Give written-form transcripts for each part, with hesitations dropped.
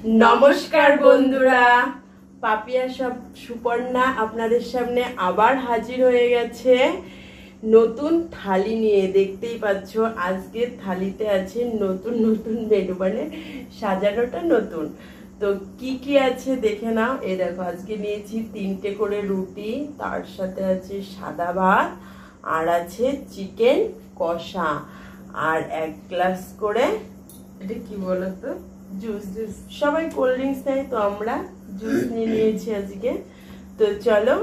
নমস্কার বন্ধুরা, পাপিয়া সব সুপর্ণা আপনাদের সামনে আবার হাজির হয়ে গেছে নতুন থালি নিয়ে। দেখতেই পাচ্ছ আজকের থালিতে আছে নতুন নতুন মেনু, মানে সাজানোটা নতুন। তো কি কি আছে দেখে নাও। এই দেখো, আজকে নিয়েছি 3টে করে রুটি, তার সাথে আছে সাদা ভাত, আর আছে চিকেন কষা, আর 1 গ্লাস করে, এটা কি বলতো, জুস। সবাই কোল্ড ড্রিঙ্কস নেয়, তো আমরা জুস নিয়ে নিয়েছি আজকে। তো চলো,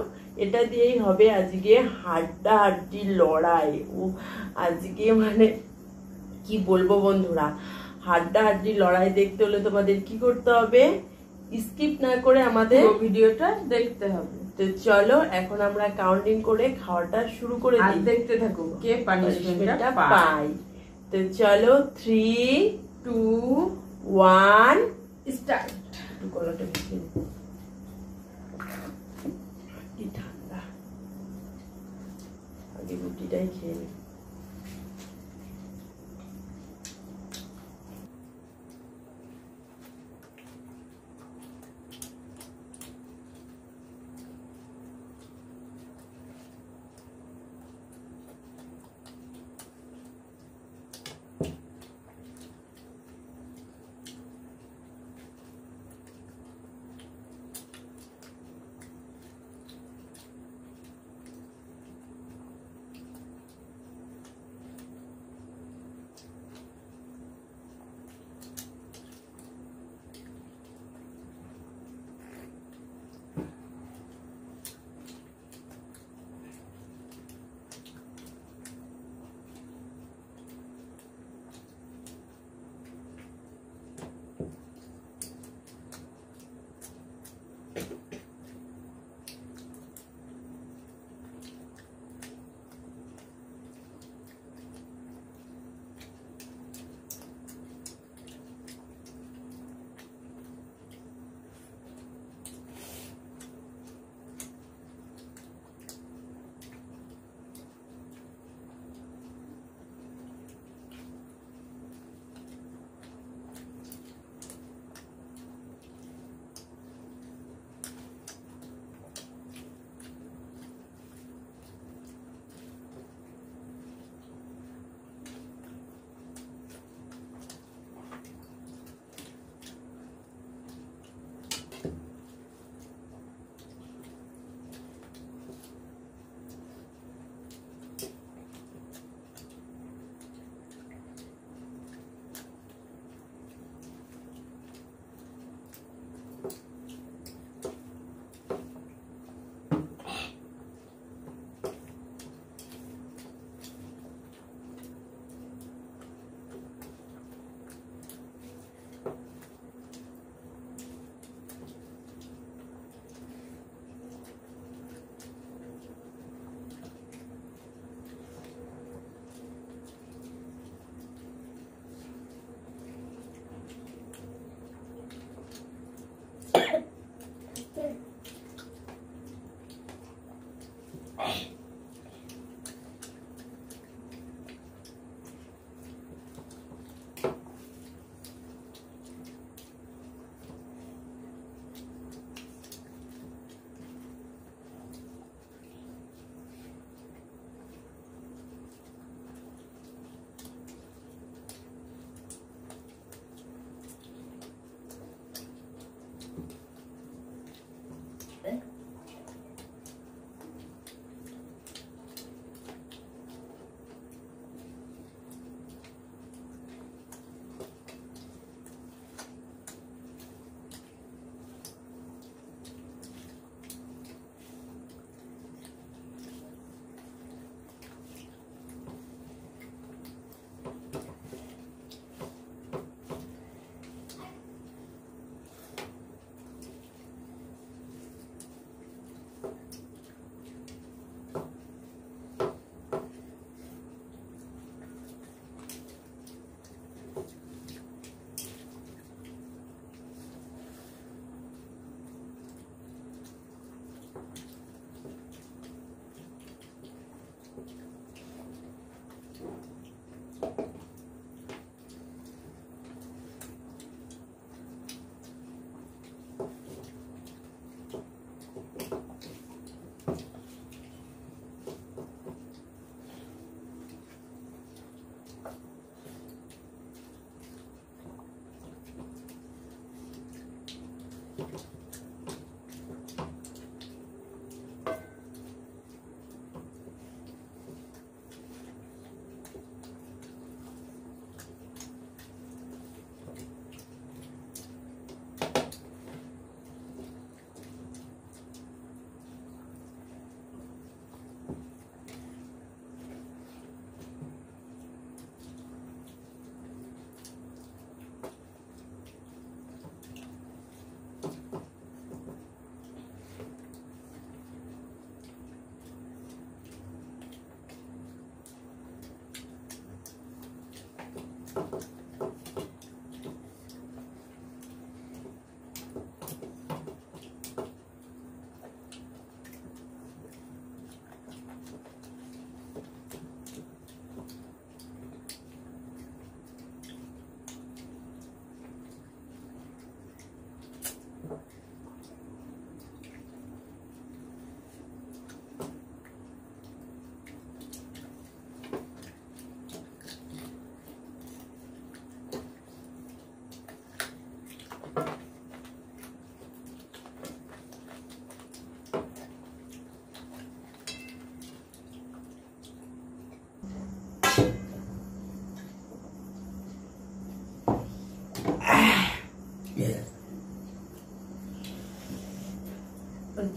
এটা দিয়েই হবে আজকে হাড্ডাহাড্ডি লড়াই। ও আজকে মানে কি বলবো বন্ধুরা, হাড্ডাহাড্ডি লড়াই দেখতে হলে তোমাদের কি করতে হবে, স্কিপ না করে আমাদের ভিডিওটা দেখতে হবে। তো চলো এখন আমরা কাউন্টিং করে খাওয়াটা শুরু করে দিই, দেখতে থাকো কে পানিশমেন্টটা পায়। তো চলো 3, 2, 1 স্টার্ট। একটু গলাটা ভিজে নি, কি ঠান্ডা। আগে রুটিটাই খেয়ে নি।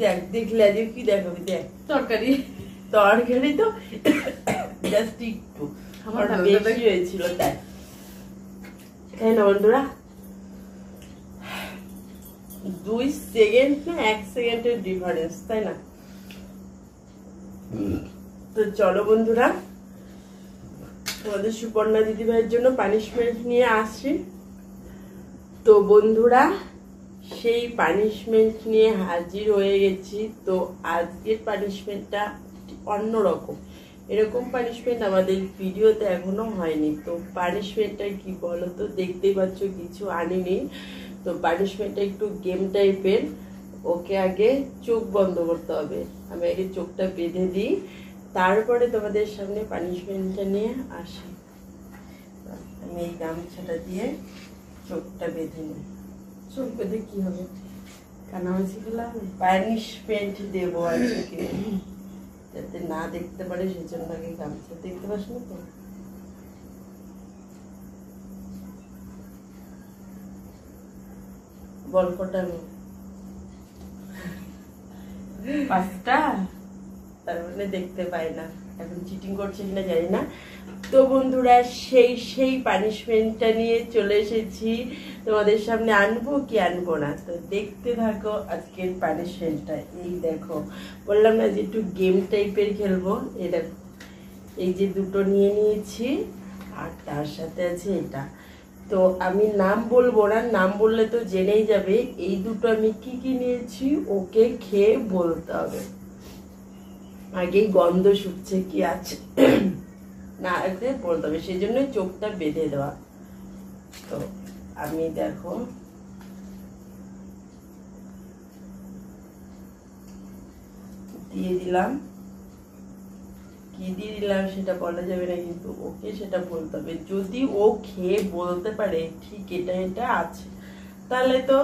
দেখ দেখলে আজ কি দেখাবি, দেখ তরকারি তরকারি তো জাস্ট একটু আমার বেশি হয়েছিল তাই। তাই না বন্ধুরা, 2 সেকেন্ড না 1 সেকেন্ডের ডিফারেন্স, তাই না? তো চলো বন্ধুরা, তোমাদের সুপর্ণা দিদিভাইয়ের জন্য পানিশমেন্ট নিয়ে আসছি। তো বন্ধুরা, সেই পানিশমেন্ট নিয়ে হাজির হয়ে গেছি। তো আজকের পানিশমেন্টটা অন্যরকম, এরকম পানিশমেন্ট আমাদের ভিডিওতে এখনো হয়নি। তো পানিশমেন্টটা কি বলো তো, দেখতেই পাচ্ছ কিছু আনিনি। তো পানিশমেন্টটা একটু গেম টাইপের। ওকে আগে চোখ বন্ধ করতে হবে, আমি আগে চোখটা বেঁধে দিই, তারপরে তোমাদের সামনে পানিশমেন্টটা নিয়ে আসি। আমি এই গামছাটা দিয়ে চোখটা বেঁধে নিই। চোখ বেঁধে কি হবে, কানামাছি খেলা হবে? পানিশমেন্ট দেবো আজকে, যাতে না দেখতে পারে সেজন্য আগে গামছা। দেখতে পাস না তো? বল কটা? 5টা, তার মানে দেখতে পাই না। এখন চিটিং করছে কিনা জানি না। তো বন্ধুরা, সেই পানিশমেন্টটা নিয়ে চলে এসেছি তোমাদের সামনে। আনবো কি আনবো না, তো দেখতে থাকো আজকের পানিশমেন্টটা। এই দেখো, বললাম না যে একটু গেম টাইপের খেলবো। এই দেখো, এই যে দুটো নিয়ে নিয়েছি, আর তার সাথে আছে এটা। তো আমি নাম বলবো না, নাম বললে তো জেনেই যাবে। এই দুটো আমি কি কি নিয়েছি ওকে খেয়ে বলতে হবে। আগেই গন্ধ শুকছে কি আছে না বলতে হবে, সেই জন্য চোখটা বেঁধে দেওয়া। তো আমি দেখো দিয়ে দিলাম। কি দিয়ে দিলাম সেটা বলা যাবে না, কিন্তু ওকে সেটা বলতে হবে। যদি ও খেয়ে বলতে পারে ঠিক এটা এটা আছে, তাহলে তো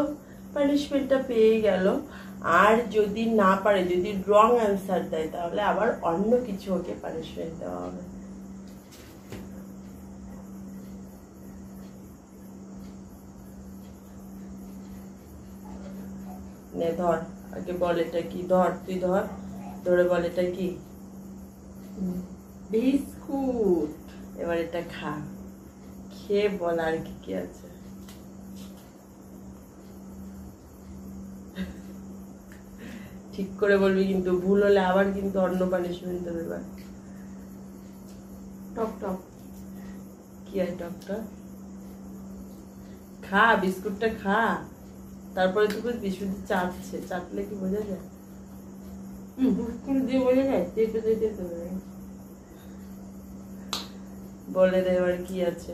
পানিশমেন্টটা পেয়ে গেল। আর যদি না পারে, যদি রং অ্যান্সার দেয়, তাহলে আবার অন্য কিছু ওকে পানিশমেন্ট দেওয়া হবে। নে ধর, আগে বল এটা কি। ধর, তুই ধর, ধরে বল এটা কি। বিস্কুট। এবার এটা খা, খেয়ে বল আর কি কি আছে। ঠিক করে বলবি, কিন্তু ভুল হলে আবার কিন্তু অন্য পানিশমেন্ট দেবে। এবার টক টক কি আছে? টকটা খা, বিস্কুটটা খা, তারপরে তুই বুঝবি। শুধু চাটছে, চাটলে কি বোঝা যায়? বিস্কুট দিয়ে বোঝা যায়? চেপে যেতে হবে। বলে দে এবার কি আছে।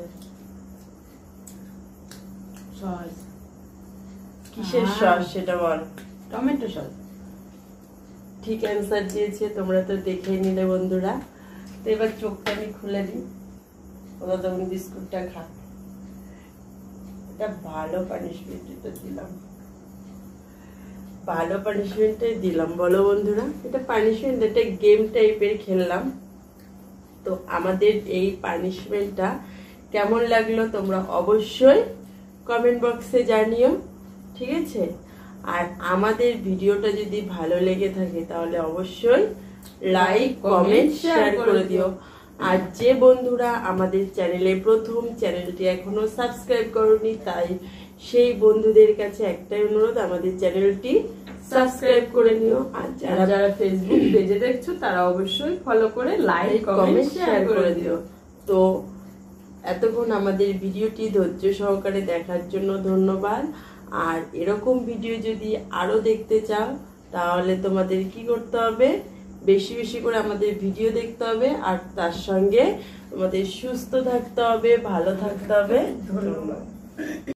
সস। কিসের সস সেটা বল। Tomato sauce. ঠিক অ্যান্সার দিয়েছে, তোমরা তো দেখে নিলে বন্ধুরা। তো এবার চোখটা আমি খুলে দিই, ওরা তখন বিস্কুটটা খা। এটা ভালো পানিশমেন্ট, এটা দিলাম। ভালো পানিশমেন্টটাই দিলাম, বলো বন্ধুরা। এটা পানিশমেন্ট, এটা গেম টাইপের খেললাম। তো আমাদের এই পানিশমেন্টটা কেমন লাগলো তোমরা অবশ্যই কমেন্ট বক্সে জানিও, ঠিক আছে? আর আমাদের ভিডিওটা যদি ভালো লেগে থাকে তাহলে অবশ্যই লাইক কমেন্ট শেয়ার করে দিও। আর যে বন্ধুরা আমাদের চ্যানেলে প্রথম, চ্যানেলটি এখনো সাবস্ক্রাইব করনি, তাই সেই বন্ধুদের কাছে একটাই অনুরোধ, আমাদের চ্যানেলটি সাবস্ক্রাইব করে নিও। আর যারা ফেসবুক পেজে দেখছো তারা অবশ্যই ফলো করে লাইক কমেন্ট শেয়ার করে দিও। তো এতক্ষণ আমাদের ভিডিওটি ধৈর্য সহকারে দেখার জন্য ধন্যবাদ। আর এরকম ভিডিও যদি আরো দেখতে চাও তাহলে তোমাদের কি করতে হবে, বেশি বেশি করে আমাদের ভিডিও দেখতে হবে, আর তার সঙ্গে তোমাদের সুস্থ থাকতে হবে, ভালো থাকতে হবে। ধন্যবাদ।